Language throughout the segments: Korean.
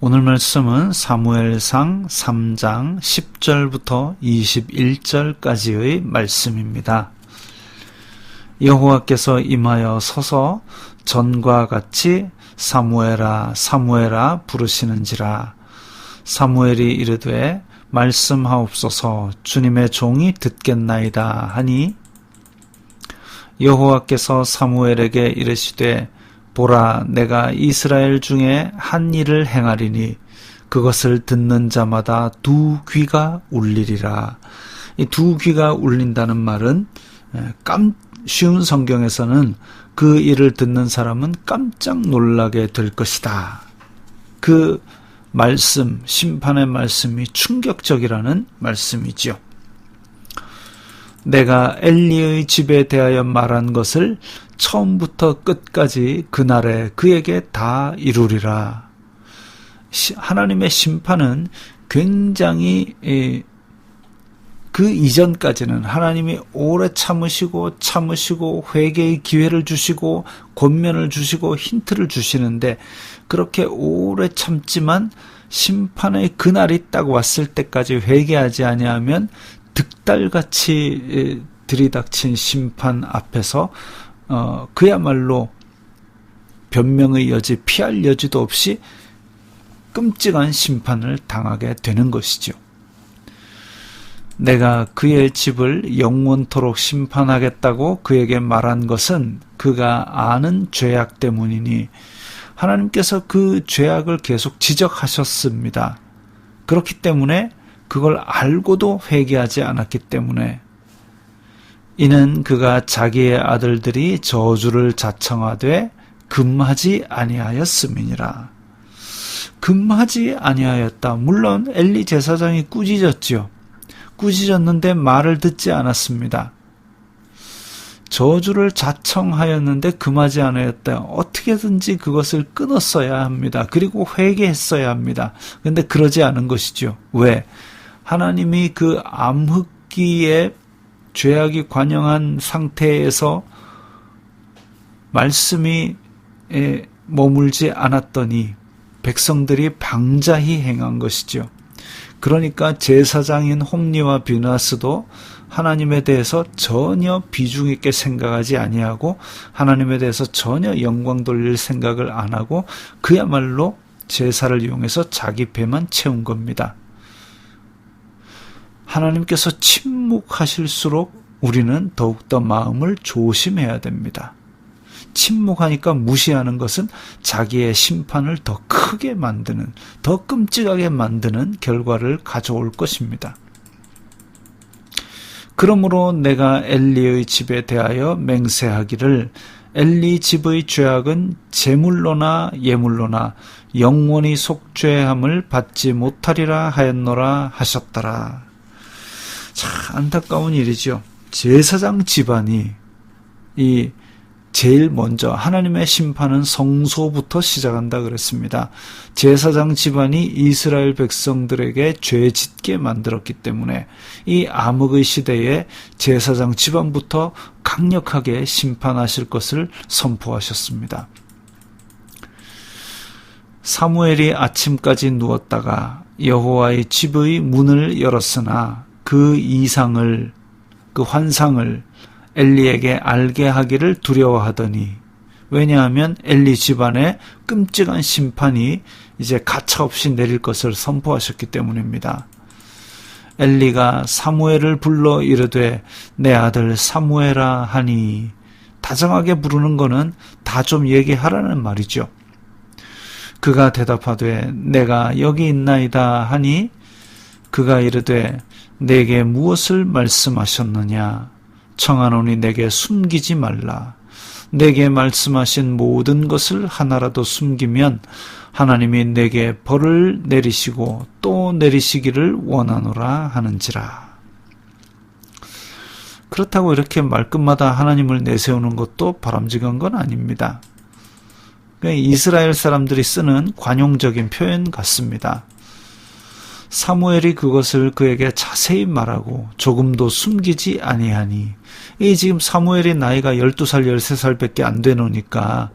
오늘 말씀은 사무엘상 3장 10절부터 21절까지의 말씀입니다. 여호와께서 임하여 서서 전과 같이 사무엘아 사무엘아 부르시는지라. 사무엘이 이르되 말씀하옵소서, 주님의 종이 듣겠나이다 하니, 여호와께서 사무엘에게 이르시되 보라, 내가 이스라엘 중에 한 일을 행하리니 그것을 듣는 자마다 두 귀가 울리리라. 이 두 귀가 울린다는 말은 쉬운 성경에서는 그 일을 듣는 사람은 깜짝 놀라게 될 것이다. 그 말씀, 심판의 말씀이 충격적이라는 말씀이지요. 내가 엘리의 집에 대하여 말한 것을 처음부터 끝까지 그날에 그에게 다 이루리라. 하나님의 심판은 굉장히 그 이전까지는 하나님이 오래 참으시고 회개의 기회를 주시고 권면을 주시고 힌트를 주시는데, 그렇게 오래 참지만 심판의 그날이 딱 왔을 때까지 회개하지 아니하면 득달같이 들이닥친 심판 앞에서 그야말로 변명의 여지, 피할 여지도 없이 끔찍한 심판을 당하게 되는 것이죠. 내가 그의 집을 영원토록 심판하겠다고 그에게 말한 것은 그가 아는 죄악 때문이니, 하나님께서 그 죄악을 계속 지적하셨습니다. 그렇기 때문에 그걸 알고도 회개하지 않았기 때문에, 이는 그가 자기의 아들들이 저주를 자청하되 금하지 아니하였음이니라. 금하지 아니하였다. 물론 엘리 제사장이 꾸짖었지요. 꾸짖었는데 말을 듣지 않았습니다. 저주를 자청하였는데 금하지 않았다. 어떻게든지 그것을 끊었어야 합니다. 그리고 회개했어야 합니다. 그런데 그러지 않은 것이죠. 왜? 하나님이 그 암흑기에 죄악이 관영한 상태에서 말씀이 머물지 않았더니 백성들이 방자히 행한 것이죠. 그러니까 제사장인 홈리와 비나스도 하나님에 대해서 전혀 비중 있게 생각하지 아니하고 하나님에 대해서 전혀 영광 돌릴 생각을 안 하고 그야말로 제사를 이용해서 자기 배만 채운 겁니다. 하나님께서 침묵하실수록 우리는 더욱더 마음을 조심해야 됩니다. 침묵하니까 무시하는 것은 자기의 심판을 더 크게 만드는, 더 끔찍하게 만드는 결과를 가져올 것입니다. 그러므로 내가 엘리의 집에 대하여 맹세하기를, 엘리 집의 죄악은 제물로나 예물로나 영원히 속죄함을 받지 못하리라 하였노라 하셨더라. 참 안타까운 일이죠. 제사장 집안이 제일 먼저 하나님의 심판은 성소부터 시작한다 그랬습니다. 제사장 집안이 이스라엘 백성들에게 죄 짓게 만들었기 때문에 이 암흑의 시대에 제사장 집안부터 강력하게 심판하실 것을 선포하셨습니다. 사무엘이 아침까지 누웠다가 여호와의 집의 문을 열었으나 그 이상을, 그 환상을 엘리에게 알게 하기를 두려워하더니, 왜냐하면 엘리 집안에 끔찍한 심판이 이제 가차없이 내릴 것을 선포하셨기 때문입니다. 엘리가 사무엘을 불러 이르되 내 아들 사무엘아 하니, 다정하게 부르는 거는 다 좀 얘기하라는 말이죠. 그가 대답하되 내가 여기 있나이다 하니, 그가 이르되 내게 무엇을 말씀하셨느냐? 청하노니 내게 숨기지 말라. 내게 말씀하신 모든 것을 하나라도 숨기면 하나님이 내게 벌을 내리시고 또 내리시기를 원하노라 하는지라. 그렇다고 이렇게 말끝마다 하나님을 내세우는 것도 바람직한 건 아닙니다. 이스라엘 사람들이 쓰는 관용적인 표현 같습니다. 사무엘이 그것을 그에게 자세히 말하고 조금도 숨기지 아니하니, 이 지금 사무엘이 나이가 12살, 13살밖에 안 되노니까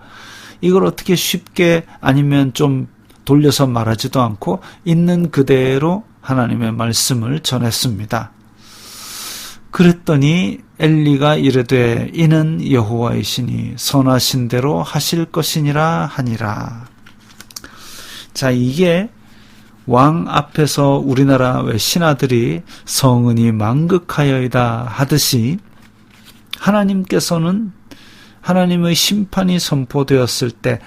이걸 어떻게 쉽게, 아니면 좀 돌려서 말하지도 않고 있는 그대로 하나님의 말씀을 전했습니다. 그랬더니 엘리가 이르되 이는 여호와이시니 선하신 대로 하실 것이니라 하니라. 자, 이게 왕 앞에서 우리나라 왜 신하들이 성은이 망극하여이다 하듯이 하나님께서는 하나님의 심판이 선포되었을 때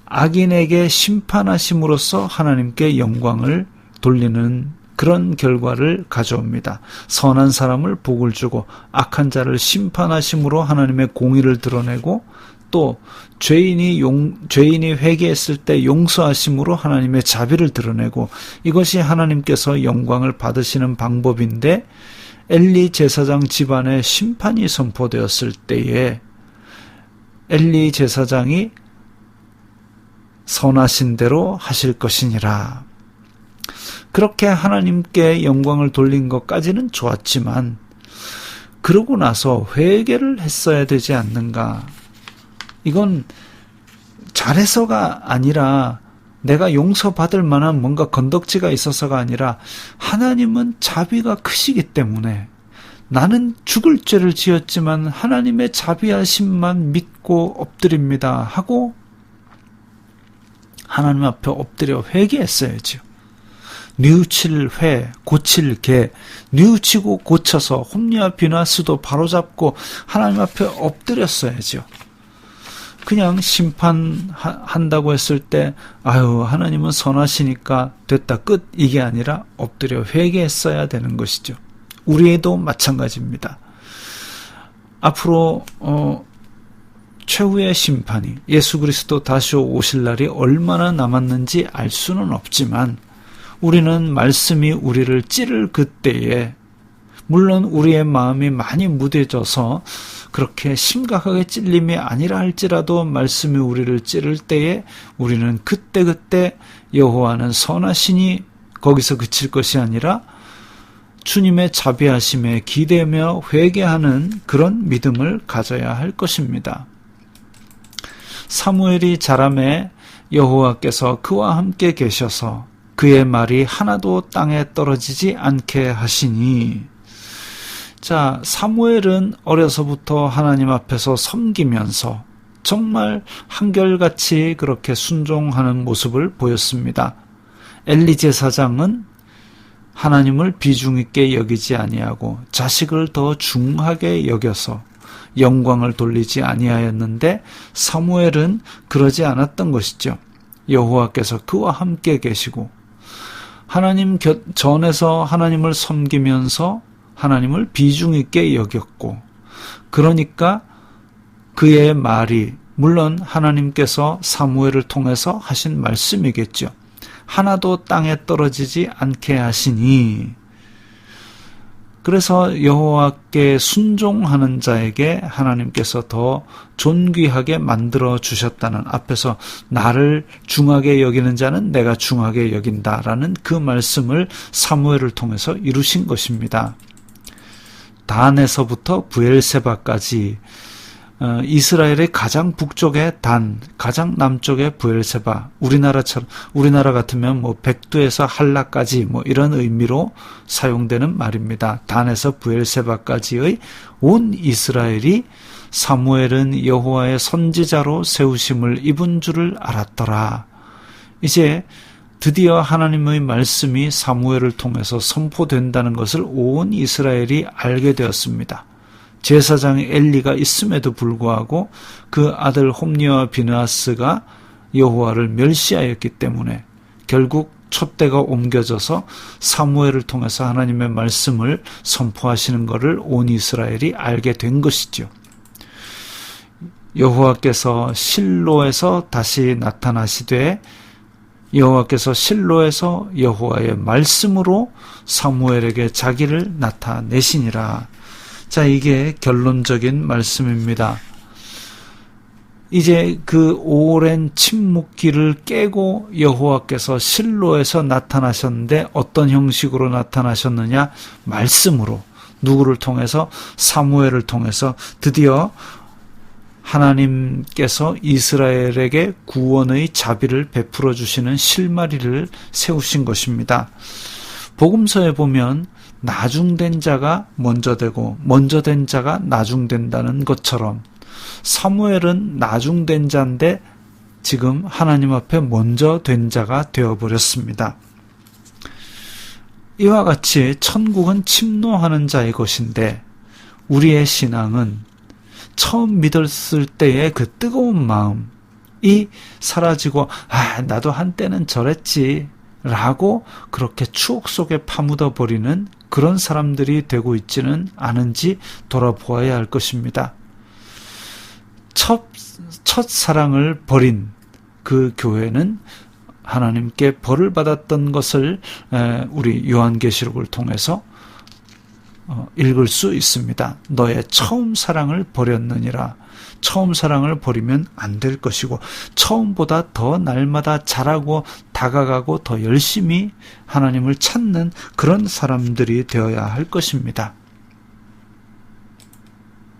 악인에게 심판하심으로써 하나님께 영광을 돌리는 그런 결과를 가져옵니다. 선한 사람을 복을 주고 악한 자를 심판하심으로 하나님의 공의를 드러내고 또 죄인이 회개했을 때 용서하심으로 하나님의 자비를 드러내고 이것이 하나님께서 영광을 받으시는 방법인데 엘리 제사장 집안에 심판이 선포되었을 때에 엘리 제사장이 선하신 대로 하실 것이니라. 그렇게 하나님께 영광을 돌린 것까지는 좋았지만 그러고 나서 회개를 했어야 되지 않는가. 이건 잘해서가 아니라 내가 용서받을 만한 뭔가 건덕지가 있어서가 아니라 하나님은 자비가 크시기 때문에 나는 죽을 죄를 지었지만 하나님의 자비하심만 믿고 엎드립니다 하고 하나님 앞에 엎드려 회개했어야죠. 뉘우칠 회, 고칠 개, 뉘우치고 고쳐서 홈리와 비나스도 바로잡고 하나님 앞에 엎드렸어야죠. 그냥 심판한다고 했을 때 아유 하나님은 선하시니까 됐다 끝 이게 아니라 엎드려 회개했어야 되는 것이죠. 우리도 마찬가지입니다. 앞으로 최후의 심판이 예수 그리스도 다시 오실 날이 얼마나 남았는지 알 수는 없지만 우리는 말씀이 우리를 찌를 그때에 물론 우리의 마음이 많이 무뎌져서 그렇게 심각하게 찔림이 아니라 할지라도 말씀이 우리를 찌를 때에 우리는 그때그때 여호와는 선하시니 거기서 그칠 것이 아니라 주님의 자비하심에 기대며 회개하는 그런 믿음을 가져야 할 것입니다. 사무엘이 자라매 여호와께서 그와 함께 계셔서 그의 말이 하나도 땅에 떨어지지 않게 하시니. 자, 사무엘은 어려서부터 하나님 앞에서 섬기면서 정말 한결같이 그렇게 순종하는 모습을 보였습니다. 엘리 제사장은 하나님을 비중 있게 여기지 아니하고 자식을 더 중하게 여겨서 영광을 돌리지 아니하였는데 사무엘은 그러지 않았던 것이죠. 여호와께서 그와 함께 계시고 하나님 전에서 하나님을 섬기면서 하나님을 비중 있게 여겼고 그러니까 그의 말이 물론 하나님께서 사무엘을 통해서 하신 말씀이겠죠. 하나도 땅에 떨어지지 않게 하시니. 그래서 여호와께 순종하는 자에게 하나님께서 더 존귀하게 만들어 주셨다는 앞에서 나를 중하게 여기는 자는 내가 중하게 여긴다라는 그 말씀을 사무엘을 통해서 이루신 것입니다. 단에서부터 브엘세바까지 이스라엘의 가장 북쪽의 단, 가장 남쪽의 브엘세바, 우리나라 같으면 뭐 백두에서 할라까지 뭐 이런 의미로 사용되는 말입니다. 단에서 브엘세바까지의 온 이스라엘이 사무엘은 여호와의 선지자로 세우심을 입은 줄을 알았더라. 이제 드디어 하나님의 말씀이 사무엘을 통해서 선포된다는 것을 온 이스라엘이 알게 되었습니다. 제사장 엘리가 있음에도 불구하고 그 아들 홈리와 비느하스가 여호와를 멸시하였기 때문에 결국 촛대가 옮겨져서 사무엘을 통해서 하나님의 말씀을 선포하시는 것을 온 이스라엘이 알게 된 것이죠. 여호와께서 실로에서 다시 나타나시되 여호와께서 실로에서 여호와의 말씀으로 사무엘에게 자기를 나타내시니라. 자, 이게 결론적인 말씀입니다. 이제 그 오랜 침묵기를 깨고 여호와께서 실로에서 나타나셨는데 어떤 형식으로 나타나셨느냐? 말씀으로. 누구를 통해서? 사무엘을 통해서 드디어 하나님께서 이스라엘에게 구원의 자비를 베풀어 주시는 실마리를 세우신 것입니다. 복음서에 보면 나중된 자가 먼저 되고 먼저 된 자가 나중된다는 것처럼 사무엘은 나중된 자인데 지금 하나님 앞에 먼저 된 자가 되어버렸습니다. 이와 같이 천국은 침노하는 자의 것인데 우리의 신앙은 처음 믿었을 때의 그 뜨거운 마음이 사라지고 나도 한때는 저랬지 라고 그렇게 추억 속에 파묻어 버리는 그런 사람들이 되고 있지는 않은지 돌아보아야 할 것입니다. 첫 사랑을 버린 그 교회는 하나님께 벌을 받았던 것을 우리 요한계시록을 통해서 읽을 수 있습니다. 너의 처음 사랑을 버렸느니라. 처음 사랑을 버리면 안 될 것이고 처음보다 더 날마다 자라고 다가가고 더 열심히 하나님을 찾는 그런 사람들이 되어야 할 것입니다.